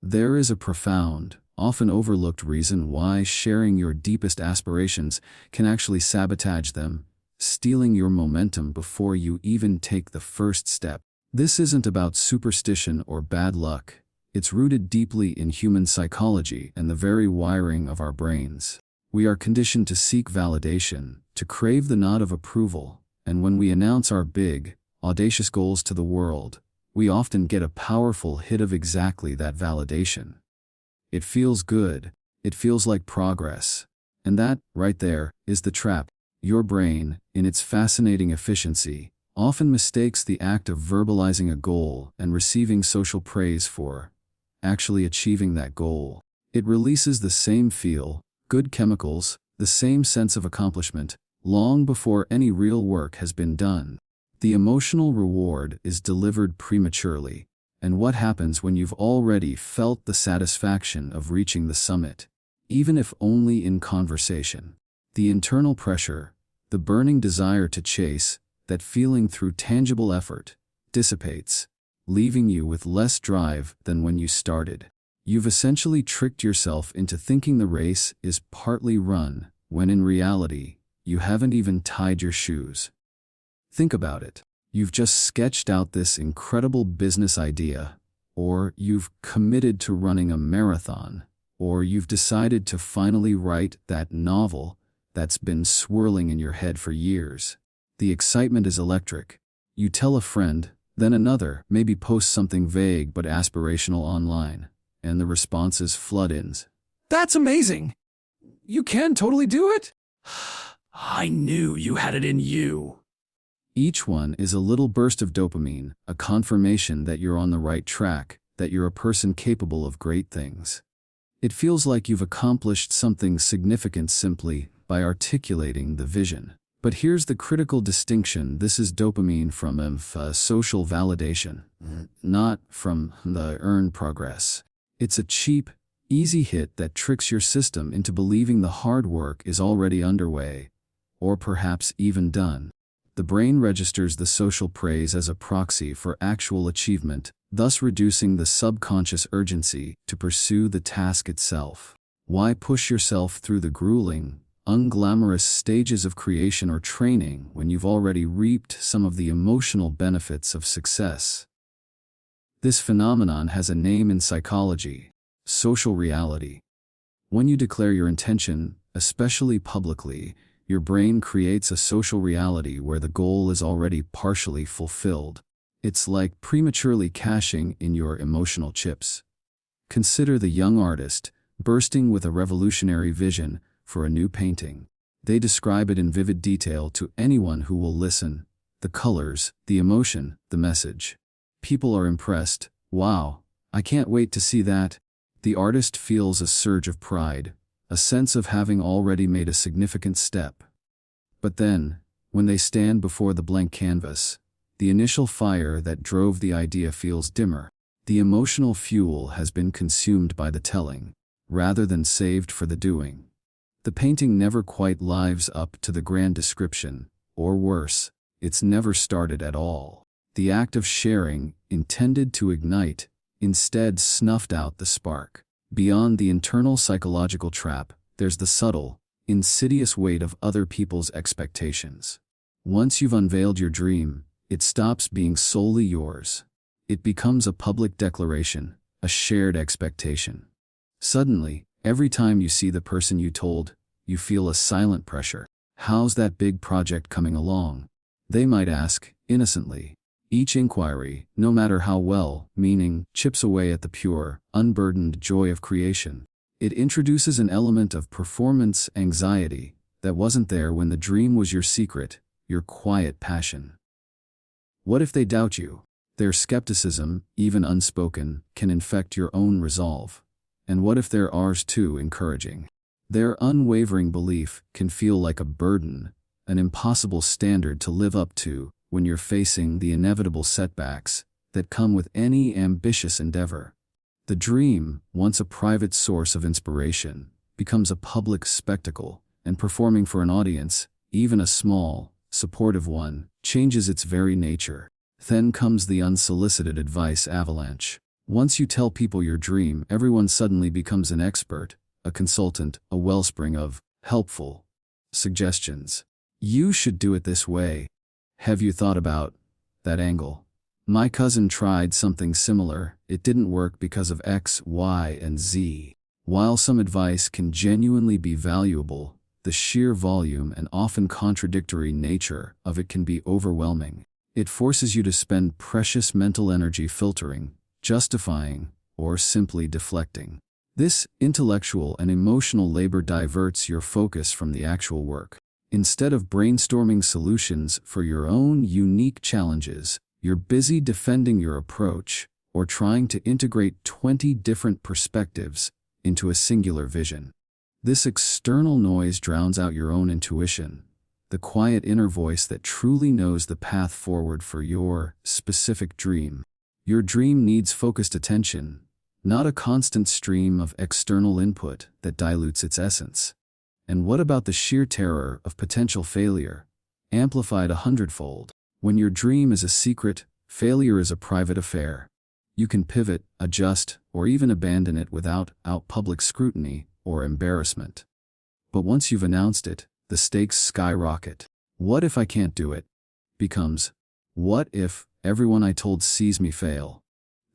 There is a profound, often overlooked reason why sharing your deepest aspirations can actually sabotage them, stealing your momentum before you even take the first step. This isn't about superstition or bad luck. It's rooted deeply in human psychology and the very wiring of our brains. We are conditioned to seek validation, to crave the nod of approval, and when we announce our big, audacious goals to the world, we often get a powerful hit of exactly that validation. It feels good, it feels like progress, and that, right there, is the trap. Your brain, in its fascinating efficiency, often mistakes the act of verbalizing a goal and receiving social praise for actually achieving that goal. It releases the same feel-good chemicals, the same sense of accomplishment, long before any real work has been done. The emotional reward is delivered prematurely, and what happens when you've already felt the satisfaction of reaching the summit, even if only in conversation? The internal pressure, the burning desire to chase that feeling through tangible effort, dissipates, leaving you with less drive than when you started. You've essentially tricked yourself into thinking the race is partly run, when in reality, you haven't even tied your shoes. Think about it. You've just sketched out this incredible business idea, or you've committed to running a marathon, or you've decided to finally write that novel that's been swirling in your head for years. The excitement is electric. You tell a friend, then another, maybe post something vague but aspirational online, and the responses flood in. That's amazing! You can totally do it? I knew you had it in you. Each one is a little burst of dopamine, a confirmation that you're on the right track, that you're a person capable of great things. It feels like you've accomplished something significant simply by articulating the vision. But here's the critical distinction: this is dopamine from social validation, not from the earned progress. It's a cheap, easy hit that tricks your system into believing the hard work is already underway, or perhaps even done. The brain registers the social praise as a proxy for actual achievement, thus reducing the subconscious urgency to pursue the task itself. Why push yourself through the grueling, unglamorous stages of creation or training when you've already reaped some of the emotional benefits of success? This phenomenon has a name in psychology: social reality. When you declare your intention, especially publicly, your brain creates a social reality where the goal is already partially fulfilled. It's like prematurely cashing in your emotional chips. Consider the young artist, bursting with a revolutionary vision for a new painting. They describe it in vivid detail to anyone who will listen: the colors, the emotion, the message. People are impressed. Wow, I can't wait to see that. The artist feels a surge of pride, a sense of having already made a significant step. But then, when they stand before the blank canvas, the initial fire that drove the idea feels dimmer. The emotional fuel has been consumed by the telling, rather than saved for the doing. The painting never quite lives up to the grand description, or worse, it's never started at all. The act of sharing, intended to ignite, instead snuffed out the spark. Beyond the internal psychological trap, there's the subtle, insidious weight of other people's expectations. Once you've unveiled your dream, it stops being solely yours. It becomes a public declaration, a shared expectation. Suddenly, every time you see the person you told, you feel a silent pressure. How's that big project coming along? They might ask, innocently. Each inquiry, no matter how well-meaning, chips away at the pure, unburdened joy of creation. It introduces an element of performance anxiety that wasn't there when the dream was your secret, your quiet passion. What if they doubt you? Their skepticism, even unspoken, can infect your own resolve. And what if they're ours too encouraging? Their unwavering belief can feel like a burden, an impossible standard to live up to when you're facing the inevitable setbacks that come with any ambitious endeavor. The dream, once a private source of inspiration, becomes a public spectacle, and performing for an audience, even a small, supportive one, changes its very nature. Then comes the unsolicited advice avalanche. Once you tell people your dream, everyone suddenly becomes an expert, a consultant, a wellspring of helpful suggestions. You should do it this way. Have you thought about that angle? My cousin tried something similar. It didn't work because of X, Y, and Z. While some advice can genuinely be valuable, the sheer volume and often contradictory nature of it can be overwhelming. It forces you to spend precious mental energy filtering, justifying, or simply deflecting. This intellectual and emotional labor diverts your focus from the actual work. Instead of brainstorming solutions for your own unique challenges, you're busy defending your approach or trying to integrate 20 different perspectives into a singular vision. This external noise drowns out your own intuition, the quiet inner voice that truly knows the path forward for your specific dream. Your dream needs focused attention, not a constant stream of external input that dilutes its essence. And what about the sheer terror of potential failure, amplified 100-fold? When your dream is a secret, failure is a private affair. You can pivot, adjust, or even abandon it without public scrutiny or embarrassment. But once you've announced it, the stakes skyrocket. What if I can't do it? Becomes, what if everyone I told sees me fail?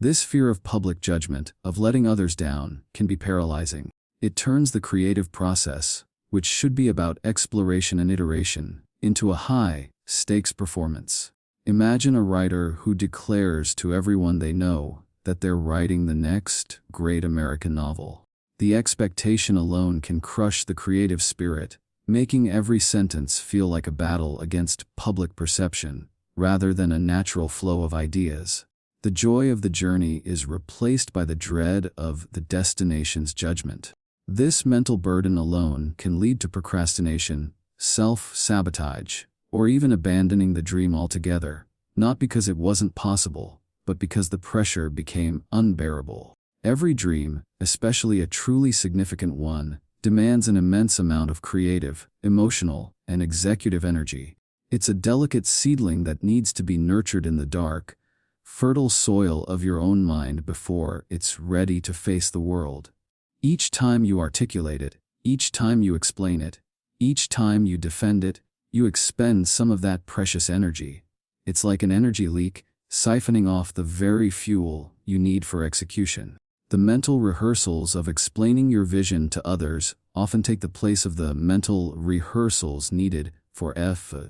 This fear of public judgment, of letting others down, can be paralyzing. It turns the creative process, which should be about exploration and iteration, into a high-stakes performance. Imagine a writer who declares to everyone they know that they're writing the next great American novel. The expectation alone can crush the creative spirit, making every sentence feel like a battle against public perception, rather than a natural flow of ideas. The joy of the journey is replaced by the dread of the destination's judgment. This mental burden alone can lead to procrastination, self-sabotage, or even abandoning the dream altogether, not because it wasn't possible, but because the pressure became unbearable. Every dream, especially a truly significant one, demands an immense amount of creative, emotional, and executive energy. It's a delicate seedling that needs to be nurtured in the dark, fertile soil of your own mind before it's ready to face the world. Each time you articulate it, each time you explain it, each time you defend it, you expend some of that precious energy. It's like an energy leak, siphoning off the very fuel you need for execution. The mental rehearsals of explaining your vision to others often take the place of the mental rehearsals needed for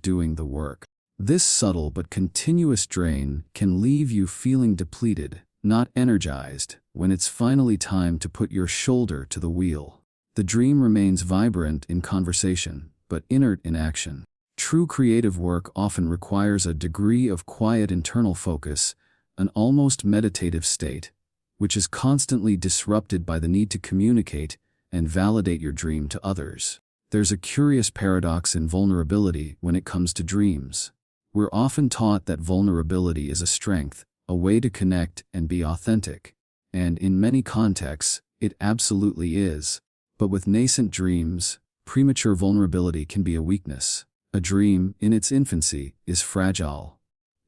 doing the work. This subtle but continuous drain can leave you feeling depleted, not energized, when it's finally time to put your shoulder to the wheel. The dream remains vibrant in conversation, but inert in action. True creative work often requires a degree of quiet internal focus, an almost meditative state, which is constantly disrupted by the need to communicate and validate your dream to others. There's a curious paradox in vulnerability when it comes to dreams. We're often taught that vulnerability is a strength, a way to connect and be authentic. And in many contexts, it absolutely is. But with nascent dreams, premature vulnerability can be a weakness. A dream, in its infancy, is fragile.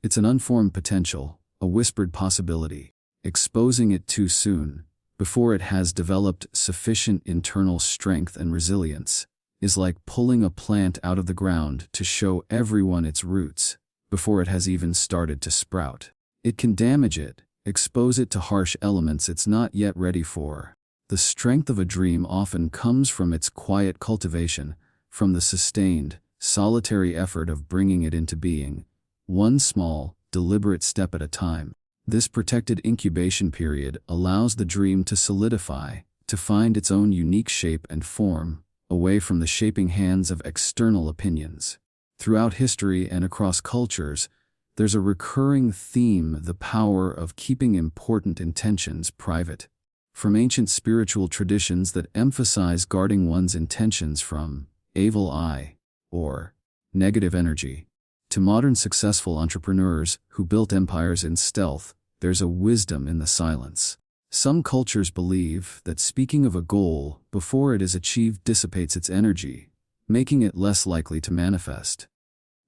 It's an unformed potential, a whispered possibility. Exposing it too soon, before it has developed sufficient internal strength and resilience, is like pulling a plant out of the ground to show everyone its roots, before it has even started to sprout. It can damage it, expose it to harsh elements it's not yet ready for. The strength of a dream often comes from its quiet cultivation, from the sustained, solitary effort of bringing it into being, one small, deliberate step at a time. This protected incubation period allows the dream to solidify, to find its own unique shape and form, away from the shaping hands of external opinions. Throughout history and across cultures, there's a recurring theme: the power of keeping important intentions private. From ancient spiritual traditions that emphasize guarding one's intentions from evil eye or negative energy, to modern successful entrepreneurs who built empires in stealth, there's a wisdom in the silence. Some cultures believe that speaking of a goal before it is achieved dissipates its energy, making it less likely to manifest.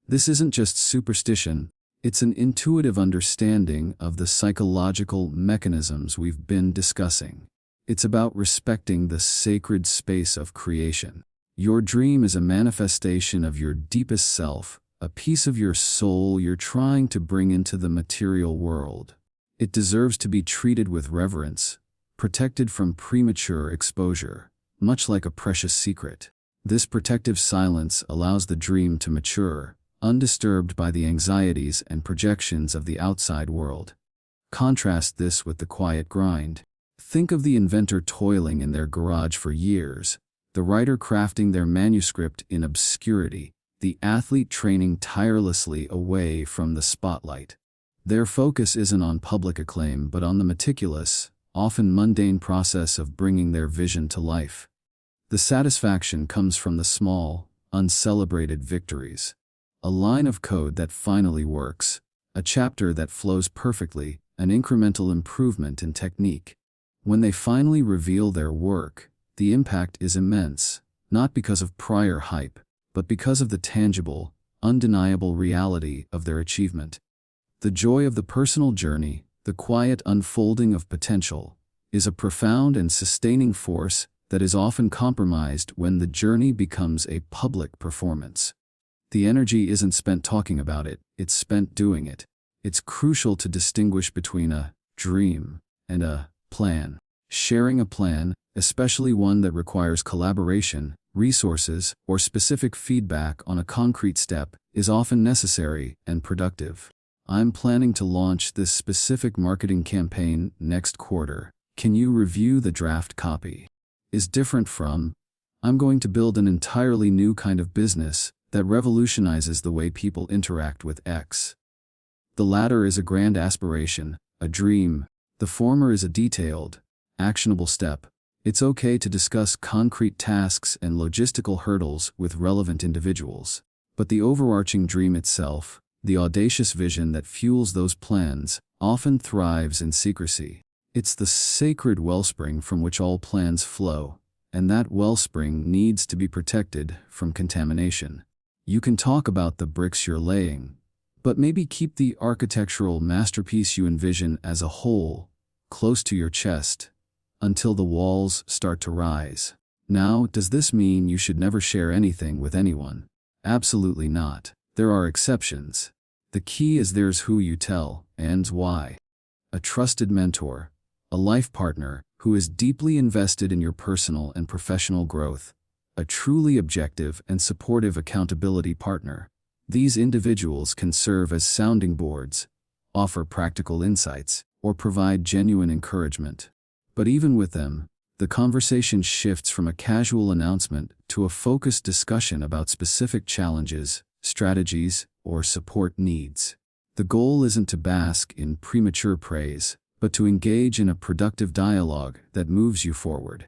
This isn't just superstition, It's an intuitive understanding of the psychological mechanisms we've been discussing. It's about respecting the sacred space of creation. Your dream is a manifestation of your deepest self, a piece of your soul you're trying to bring into the material world. It deserves to be treated with reverence, protected from premature exposure, much like a precious secret. This protective silence allows the dream to mature, undisturbed by the anxieties and projections of the outside world. Contrast this with the quiet grind. Think of the inventor toiling in their garage for years, the writer crafting their manuscript in obscurity, the athlete training tirelessly away from the spotlight. Their focus isn't on public acclaim but on the meticulous, often mundane process of bringing their vision to life. The satisfaction comes from the small, uncelebrated victories. A line of code that finally works, a chapter that flows perfectly, an incremental improvement in technique. When they finally reveal their work, the impact is immense, not because of prior hype, but because of the tangible, undeniable reality of their achievement. The joy of the personal journey, the quiet unfolding of potential, is a profound and sustaining force that is often compromised when the journey becomes a public performance. The energy isn't spent talking about it, it's spent doing it. It's crucial to distinguish between a dream and a plan. Sharing a plan, especially one that requires collaboration, resources, or specific feedback on a concrete step, is often necessary and productive. I'm planning to launch this specific marketing campaign next quarter. Can you review the draft copy? Is different from, I'm going to build an entirely new kind of business that revolutionizes the way people interact with X. The latter is a grand aspiration, a dream. The former is a detailed, actionable step. It's okay to discuss concrete tasks and logistical hurdles with relevant individuals. But the overarching dream itself, the audacious vision that fuels those plans, often thrives in secrecy. It's the sacred wellspring from which all plans flow, and that wellspring needs to be protected from contamination. You can talk about the bricks you're laying, but maybe keep the architectural masterpiece you envision as a whole, close to your chest, until the walls start to rise. Now, does this mean you should never share anything with anyone? Absolutely not. There are exceptions. The key is there's who you tell, and why. A trusted mentor, a life partner who is deeply invested in your personal and professional growth, a truly objective and supportive accountability partner. These individuals can serve as sounding boards, offer practical insights, or provide genuine encouragement. But even with them, the conversation shifts from a casual announcement to a focused discussion about specific challenges, strategies, or support needs. The goal isn't to bask in premature praise, but to engage in a productive dialogue that moves you forward.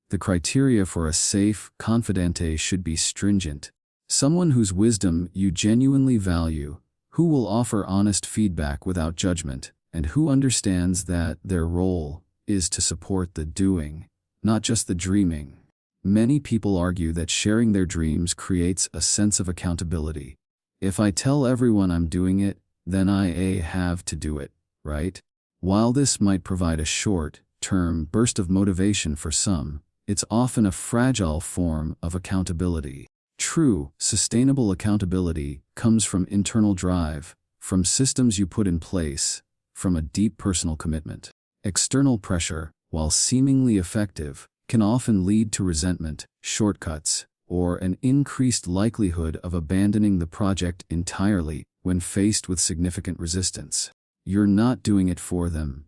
The criteria for a safe confidante should be stringent. Someone whose wisdom you genuinely value, who will offer honest feedback without judgment, and who understands that their role is to support the doing, not just the dreaming. Many people argue that sharing their dreams creates a sense of accountability. If I tell everyone I'm doing it, then I have to do it, right? While this might provide a short-term burst of motivation for some, it's often a fragile form of accountability. True, sustainable accountability comes from internal drive, from systems you put in place, from a deep personal commitment. External pressure, while seemingly effective, can often lead to resentment, shortcuts, or an increased likelihood of abandoning the project entirely when faced with significant resistance. You're not doing it for them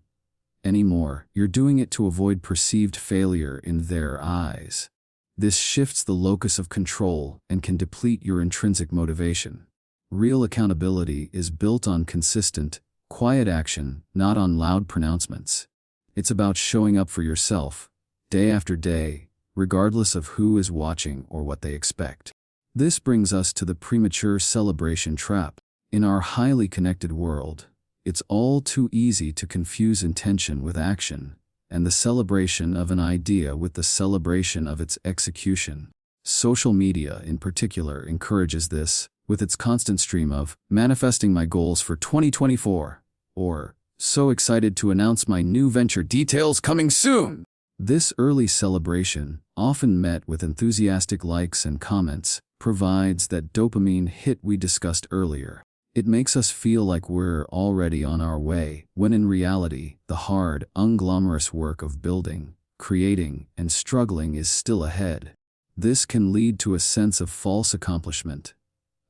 anymore. You're doing it to avoid perceived failure in their eyes. This shifts the locus of control and can deplete your intrinsic motivation. Real accountability is built on consistent, quiet action, not on loud pronouncements. It's about showing up for yourself, day after day, regardless of who is watching or what they expect. This brings us to the premature celebration trap. In our highly connected world, it's all too easy to confuse intention with action, and the celebration of an idea with the celebration of its execution. Social media, in particular, encourages this, with its constant stream of manifesting my goals for 2024, or so excited to announce my new venture details coming soon. This early celebration, often met with enthusiastic likes and comments, provides that dopamine hit we discussed earlier. It makes us feel like we're already on our way, when in reality, the hard, unglamorous work of building, creating, and struggling is still ahead. This can lead to a sense of false accomplishment,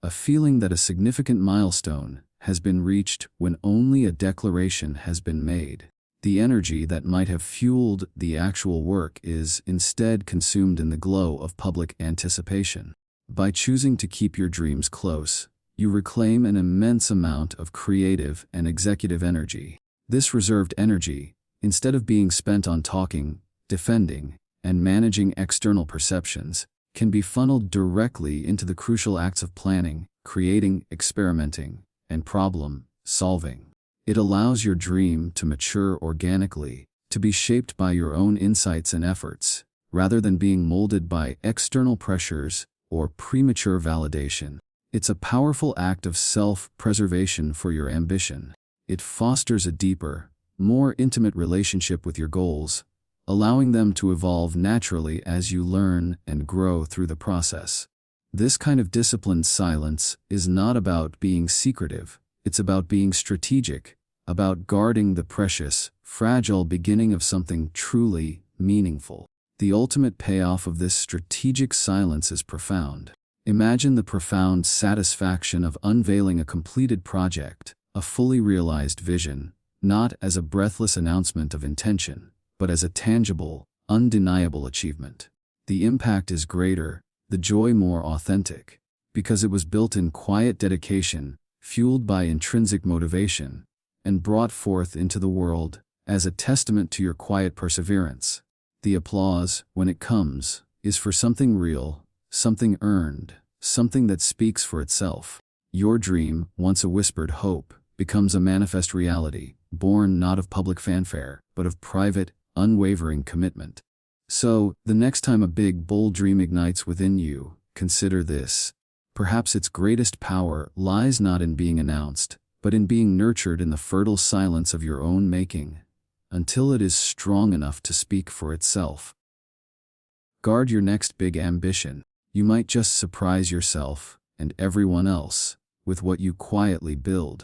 a feeling that a significant milestone has been reached when only a declaration has been made. The energy that might have fueled the actual work is instead consumed in the glow of public anticipation. By choosing to keep your dreams close, you reclaim an immense amount of creative and executive energy. This reserved energy, instead of being spent on talking, defending, and managing external perceptions, can be funneled directly into the crucial acts of planning, creating, experimenting, and problem-solving. It allows your dream to mature organically, to be shaped by your own insights and efforts, rather than being molded by external pressures or premature validation. It's a powerful act of self-preservation for your ambition. It fosters a deeper, more intimate relationship with your goals, allowing them to evolve naturally as you learn and grow through the process. This kind of disciplined silence is not about being secretive, it's about being strategic, about guarding the precious, fragile beginning of something truly meaningful. The ultimate payoff of this strategic silence is profound. Imagine the profound satisfaction of unveiling a completed project, a fully realized vision, not as a breathless announcement of intention, but as a tangible, undeniable achievement. The impact is greater, the joy more authentic, because it was built in quiet dedication, fueled by intrinsic motivation, and brought forth into the world as a testament to your quiet perseverance. The applause, when it comes, is for something real, something earned, something that speaks for itself. Your dream, once a whispered hope, becomes a manifest reality, born not of public fanfare, but of private, unwavering commitment. So, the next time a big, bold dream ignites within you, consider this. Perhaps its greatest power lies not in being announced, but in being nurtured in the fertile silence of your own making, until it is strong enough to speak for itself. Guard your next big ambition. You might just surprise yourself, and everyone else, with what you quietly build.